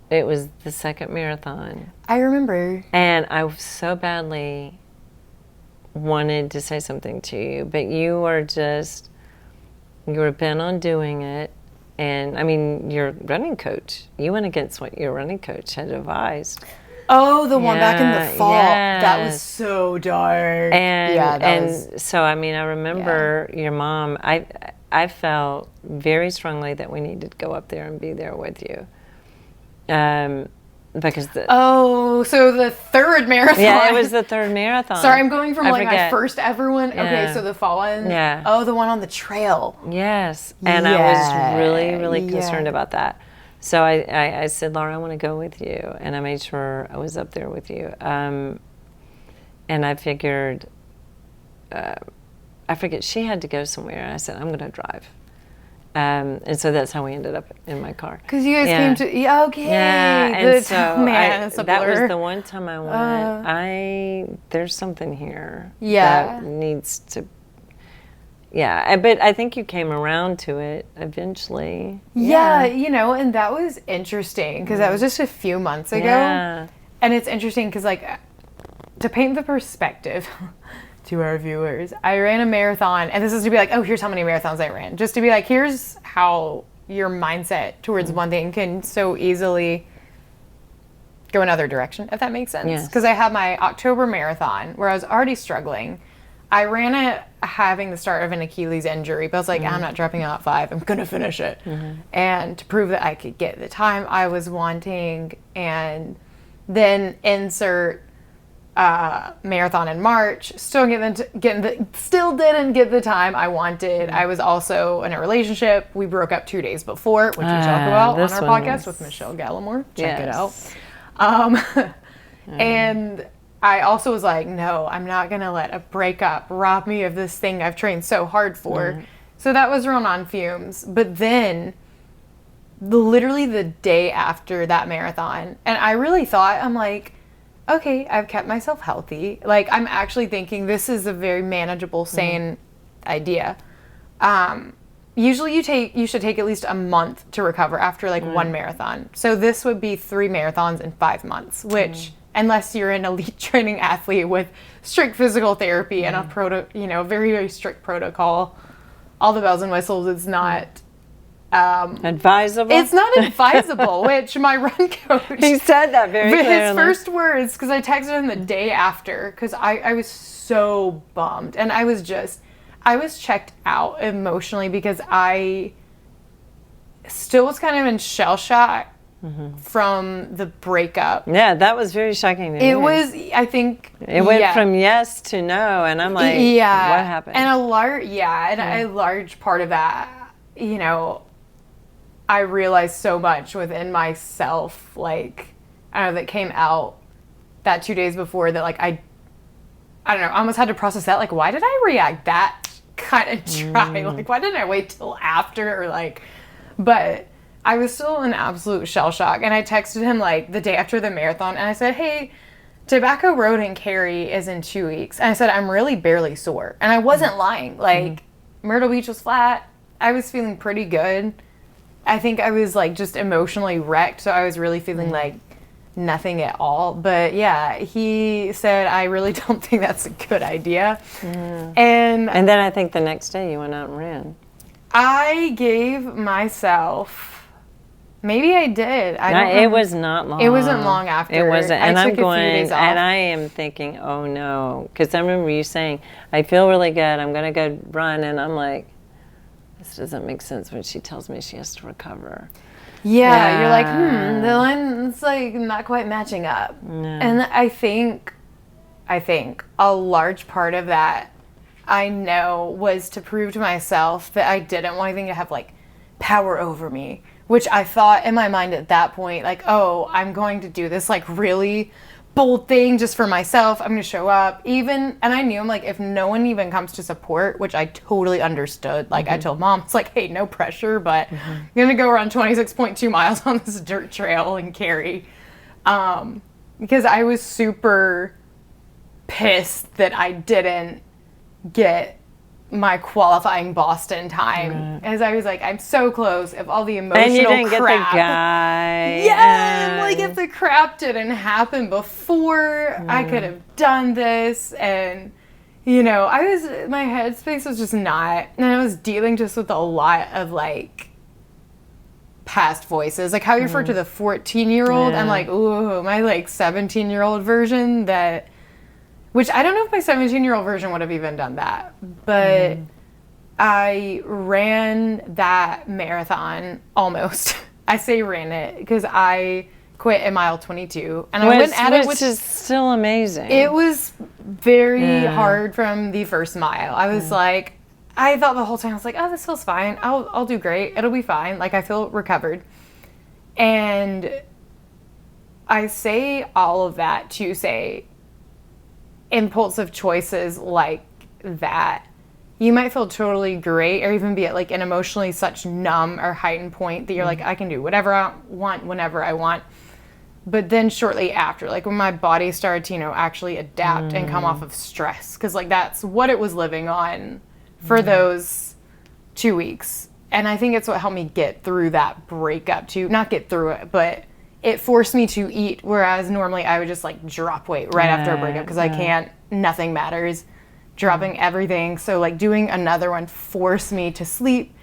the second marathon. I remember. And I so badly wanted to say something to you, but you were bent on doing it. And I mean, your running coach, you went against what your running coach had advised. Oh, the one back in the fall. Yes. That was so dark. And so, I mean, I remember your mom, I felt very strongly that we needed to go up there and be there with you. Because so the third marathon. Yeah, it was the third marathon. Sorry, I'm going from my first ever one. Yeah. Okay, so the fall one. Yeah. Oh, the one on the trail. Yes, and I was really, really concerned about that. So I said, Laura, I want to go with you, and I made sure I was up there with you. And I figured, she had to go somewhere, and I said, I'm going to drive. And so that's how we ended up in my car. Because you guys came to, okay. Yeah, and so that was the one time I went, there's something here that needs to, yeah, but I think you came around to it eventually. Yeah, and that was interesting because that was just a few months ago. Yeah. And it's interesting because, like, to paint the perspective to our viewers, I ran a marathon, and this is to be like, oh, here's how many marathons I ran. Just to be like, here's how your mindset towards one thing can so easily go another direction, if that makes sense. Because I had my October marathon where I was already struggling. I ran it having the start of an Achilles injury, but I was like, I'm not dropping out at 5. I'm going to finish it. And to prove that I could get the time I was wanting, and then insert marathon in March, still didn't get the time I wanted. I was also in a relationship. We broke up 2 days before, which we talk about on our podcast with Michelle Gallimore. Check it out. And I also was like, no, I'm not going to let a breakup rob me of this thing I've trained so hard for. So that was run on fumes. But then, literally the day after that marathon, and I really thought, I'm like, okay, I've kept myself healthy. Like, I'm actually thinking this is a very manageable, sane idea. Usually you should take at least a month to recover after like one marathon. So this would be 3 marathons in 5 months, which unless you're an elite training athlete with strict physical therapy and a very, very strict protocol, all the bells and whistles, it's not advisable. It's not advisable, which my run coach, he said that very clearly. His first words, because I texted him the day after, because I was so bummed, and I was checked out emotionally because I still was kind of in shell shock from the breakup. Yeah, that was very shocking to me. It was, I think... It went from yes to no, and I'm like, what happened? And a large part of that, I realized so much within myself, like, I don't know, that came out that 2 days before that, like, I don't know, I almost had to process that, like, why did I react that kind of dry? Like, why didn't I wait till after, or like, but I was still in absolute shell shock, and I texted him, like, the day after the marathon, and I said, hey, Tobacco Road in Cary is in 2 weeks, and I said, I'm really barely sore, and I wasn't lying, like, Myrtle Beach was flat, I was feeling pretty good, I think I was, like, just emotionally wrecked, so I was really feeling like nothing at all. But yeah, he said, I really don't think that's a good idea. And then I think the next day you went out and ran. I gave myself, maybe I did. It was not long. It wasn't long after. It wasn't. And I'm going, and I am thinking, oh no. Because I remember you saying, I feel really good. I'm going to go run. And I'm like, this doesn't make sense when she tells me she has to recover. Yeah, you're like, the line's like not quite matching up. No. And I think a large part of that, I know, was to prove to myself that I didn't want anything to have like power over me, which I thought in my mind at that point, like, oh, I'm going to do this like really bold thing just for myself. I'm going to show up and I knew, I'm like, if no one even comes to support, which I totally understood. Like I told Mom, it's like, hey, no pressure, but I'm going to go run 26.2 miles on this dirt trail in Cary. Because I was super pissed that I didn't get my qualifying Boston time, as I was like, I'm so close. If all the emotional and you didn't crap, get the guy, like if the crap didn't happen before, I could have done this. And my headspace was just not, and I was dealing just with a lot of like past voices, like how you refer to the 14-year-old. I'm like, ooh, my like 17-year-old version that. Which I don't know if my 17-year-old version would have even done that. But I ran that marathon almost. I say ran it because I quit at mile 22. And I went at it, which is still amazing. It was very hard from the first mile. I was like, I thought the whole time, I was like, oh, this feels fine. I'll do great. It'll be fine. Like, I feel recovered. And I say all of that to say, impulsive choices like that, you might feel totally great or even be at like an emotionally such numb or heightened point that you're like, I can do whatever I want whenever I want. But then shortly after, like when my body started to, actually adapt and come off of stress, because like that's what it was living on for those 2 weeks. And I think it's what helped me get through that breakup too. Not get through it, but it forced me to eat, whereas normally I would just like drop weight right after a breakup because I can't, nothing matters, dropping everything. So like doing another one forced me to sleep,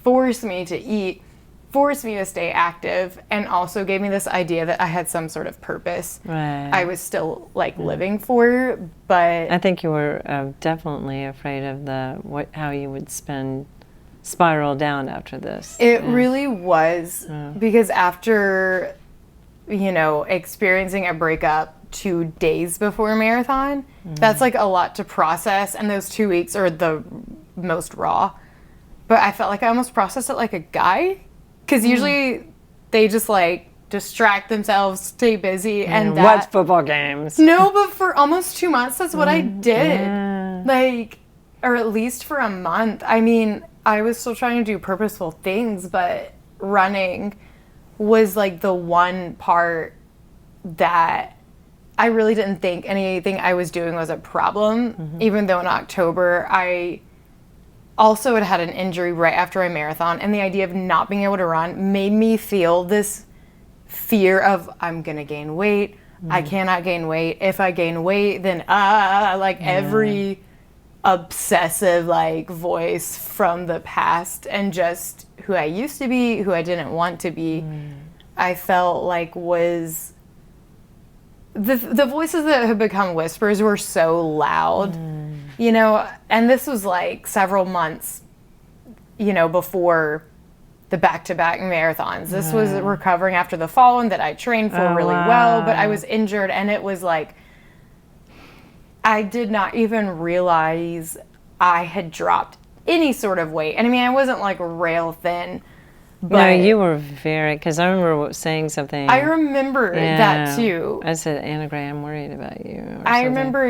forced me to eat, forced me to stay active, and also gave me this idea that I had some sort of purpose I was still like living for. But I think you were definitely afraid of how you would spiral down after this. It really was, because after, you know, experiencing a breakup 2 days before a marathon, that's like a lot to process, and those 2 weeks are the most raw. But I felt like I almost processed it like a guy, because usually they just like distract themselves, stay busy, and watch football games. No, but for almost 2 months, that's what I did. Like, or at least for a month. I mean, I was still trying to do purposeful things, but running was like the one part that I really didn't think anything I was doing was a problem, even though in October I also had an injury right after a marathon, and the idea of not being able to run made me feel this fear of I'm gonna gain weight, I cannot gain weight, if I gain weight then every obsessive like voice from the past and just who I used to be, who I didn't want to be, I felt like was the voices that had become whispers were so loud, you know, and this was like several months, you know, before the back-to-back marathons. This was recovering after the fall one that I trained for really well, but I was injured, and it was like I did not even realize I had dropped any sort of weight. And I mean, I wasn't like rail thin. But no, you were very, because I remember saying something. I remember that too. I said, Anna Gray, I'm worried about you. I remember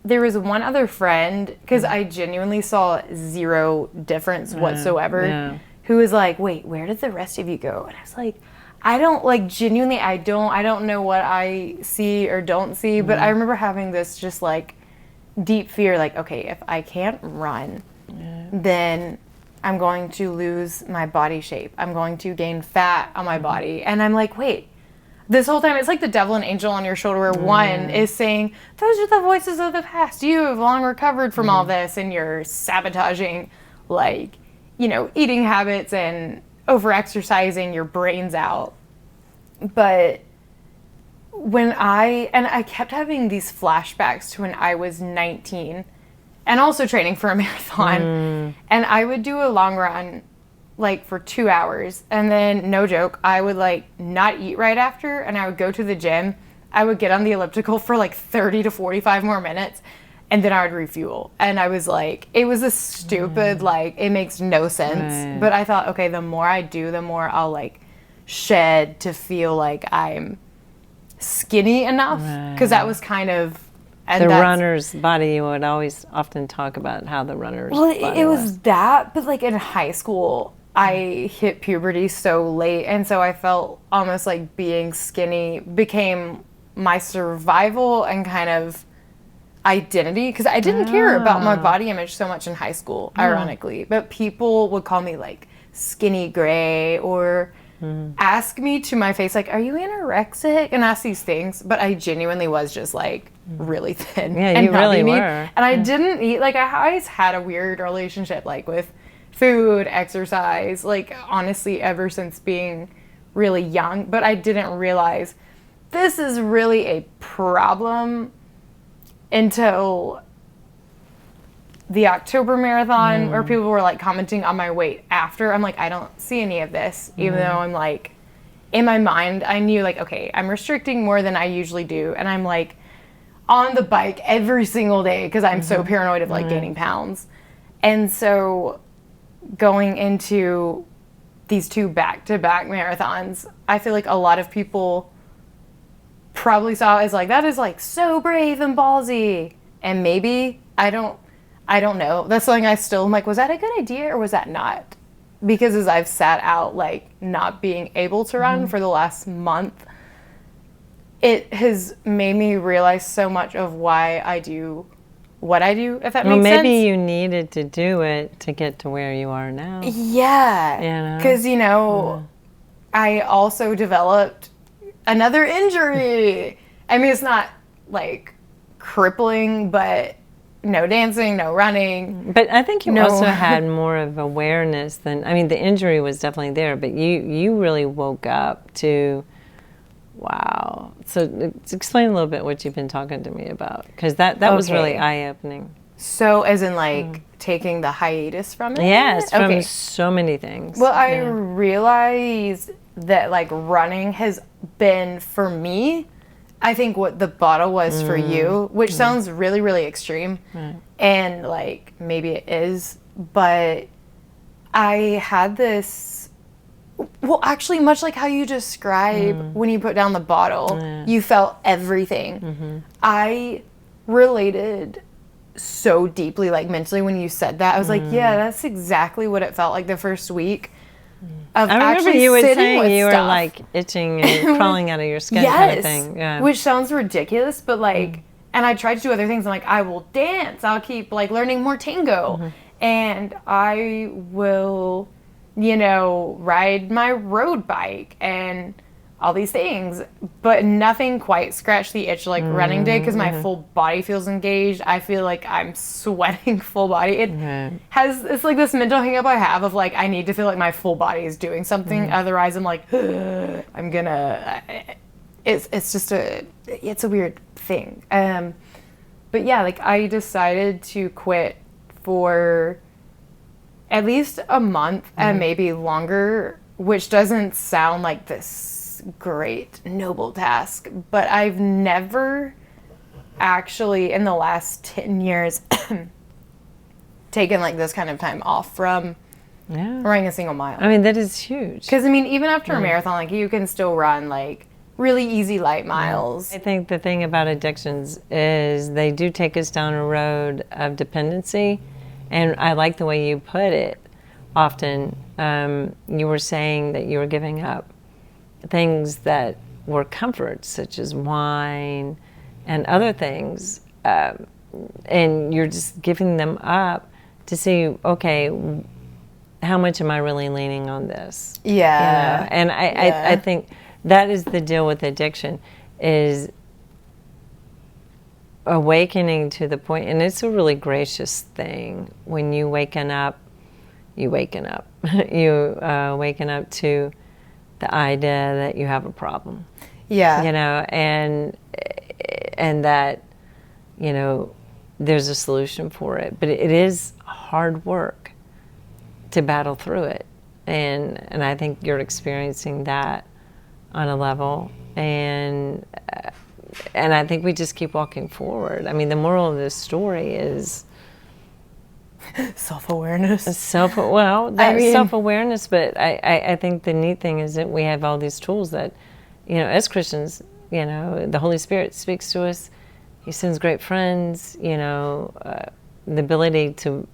there was one other friend, because I genuinely saw zero difference whatsoever, who was like, wait, where did the rest of you go? And I was like, I don't, like, genuinely, I don't know what I see or don't see, but I remember having this just, like, deep fear, like, okay, if I can't run, then I'm going to lose my body shape. I'm going to gain fat on my body. And I'm like, wait, this whole time, it's like the devil and angel on your shoulder, where one is saying, those are the voices of the past. You have long recovered from all this, and you're sabotaging, like, you know, eating habits and over-exercising your brains out. But when I kept having these flashbacks to when I was 19 and also training for a marathon, and I would do a long run like for 2 hours, and then, no joke, I would like not eat right after, and I would go to the gym. I would get on the elliptical for like 30 to 45 more minutes, and then I would refuel. And I was like, it was a stupid, like, it makes no sense. But I thought, okay, the more I do, the more I'll like shed to feel like I'm skinny enough. Because that was kind of the runner's body. You would always often talk about how the runner's body it was that, but like in high school, I hit puberty so late, and so I felt almost like being skinny became my survival and kind of identity, because I didn't care about my body image so much in high school, ironically, but people would call me like skinny gray or ask me to my face like, are you anorexic, and ask these things, but I genuinely was just like really thin. And you really were. And I didn't eat, like, I always had a weird relationship like with food, exercise, like honestly ever since being really young, but I didn't realize this is really a problem until the October marathon, where people were like commenting on my weight after. I'm like, I don't see any of this, even though I'm like, in my mind, I knew like, okay, I'm restricting more than I usually do, and I'm like on the bike every single day because I'm so paranoid of like gaining pounds. And so going into these 2 back-to-back marathons, I feel like a lot of people probably saw it as like, that is like so brave and ballsy. And maybe, I don't know. That's something I still am like, was that a good idea or was that not? Because as I've sat out like not being able to run for the last month, it has made me realize so much of why I do what I do, if that Well, makes sense. maybe you needed to do it to get to where you are now. Yeah. Because, I also developed another injury. I mean, it's not like crippling, but no dancing, no running. But I think you also had more of awareness than, I mean, the injury was definitely there, but you really woke up to, wow. So explain a little bit what you've been talking to me about, because that was really eye-opening. So as in like taking the hiatus from it? Yes, from so many things. Well, I realized that like running has been for me, I think what the bottle was for you, which sounds really, really extreme. And like maybe it is, but I had this, well, actually, much like how you describe when you put down the bottle, you felt everything. I related so deeply, like mentally, when you said that. I was like, yeah, that's exactly what it felt like the first week. I remember you were saying you were like itching and crawling out of your skin kind of thing. Yeah. Which sounds ridiculous, but like, and I tried to do other things. I'm like, I will dance. I'll keep like learning more tango. And I will, ride my road bike and all these things. But nothing quite scratched the itch like running did, because my full body feels engaged. I feel like I'm sweating full body. It's like this mental hang up I have of like, I need to feel like my full body is doing something. Otherwise I'm like, I'm gonna, it's just it's a weird thing. But yeah, like I decided to quit for at least a month and maybe longer, which doesn't sound like this great, noble task, but I've never actually in the last 10 years taken like this kind of time off from running a single mile. I mean, that is huge. Because I mean, even after a marathon, like you can still run like really easy light miles. I think the thing about addictions is they do take us down a road of dependency, and I like the way you put it. Often you were saying that you were giving up things that were comforts, such as wine and other things, and you're just giving them up to see, okay, how much am I really leaning on this? Yeah. And I think that is the deal with addiction, is awakening to the point, and it's a really gracious thing when you waken up you waking up to the idea that you have a problem. And that there's a solution for it, but it is hard work to battle through it, and I think you're experiencing that on a level, and I think we just keep walking forward. I mean, the moral of this story is self-awareness. Self-awareness, but I think the neat thing is that we have all these tools that, as Christians, the Holy Spirit speaks to us. He sends great friends, the ability to,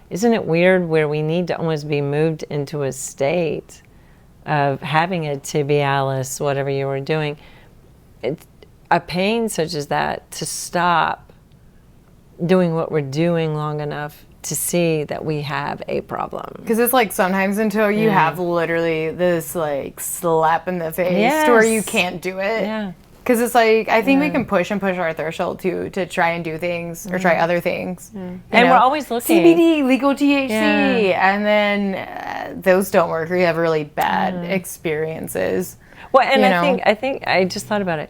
isn't it weird where we need to almost be moved into a state of having a tibialis, whatever you were doing, a pain such as that, to stop doing what we're doing long enough to see that we have a problem. Because it's like sometimes until you have literally this like slap in the face to where you can't do it. Yeah. Because it's like, I think we can push our threshold to try and do things or try other things. And we're always looking. CBD, legal THC. And then those don't work, or you have really bad experiences. Well, and I think I just thought about it.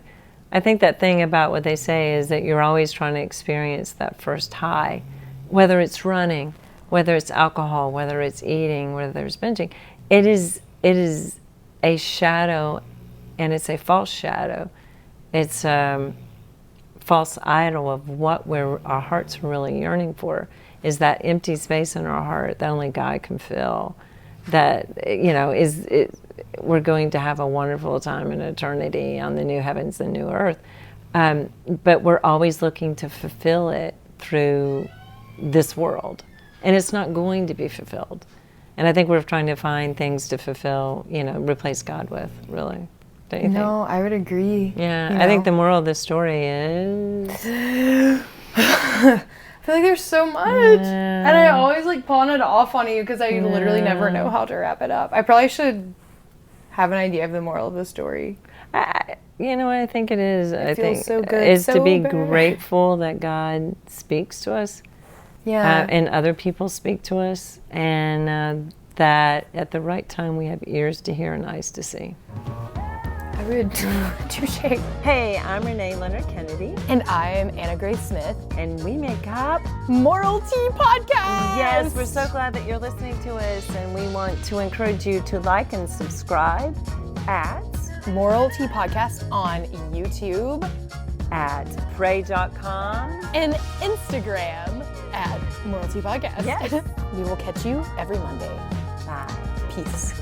I think that thing about what they say is that you're always trying to experience that first high, whether it's running, whether it's alcohol, whether it's eating, whether it's binging. It is a shadow, and it's a false shadow. It's a false idol of what our hearts are really yearning for, is that empty space in our heart that only God can fill. That, we're going to have a wonderful time in eternity on the new heavens and new earth. But we're always looking to fulfill it through this world. And it's not going to be fulfilled. And I think we're trying to find things to fulfill, replace God with, really. Don't you think? No, I would agree. Yeah, I think the moral of this story is... feel like there's so much. And I always like pawn it off on you because I literally never know how to wrap it up. I probably should have an idea of the moral of the story. I think it is. I think so good. Is so to be bad. grateful that God speaks to us. Yeah. And other people speak to us, and that at the right time we have ears to hear and eyes to see. I would. Touche. Hey, I'm Renee Leonard Kennedy. And I am Anna Grace Smith. And we make up Moral Tea Podcast. Yes, we're so glad that you're listening to us, and we want to encourage you to like and subscribe at Moral Tea Podcast on YouTube, at pray.com, and Instagram at Moral Tea Podcast. Yes. We will catch you every Monday. Bye. Peace.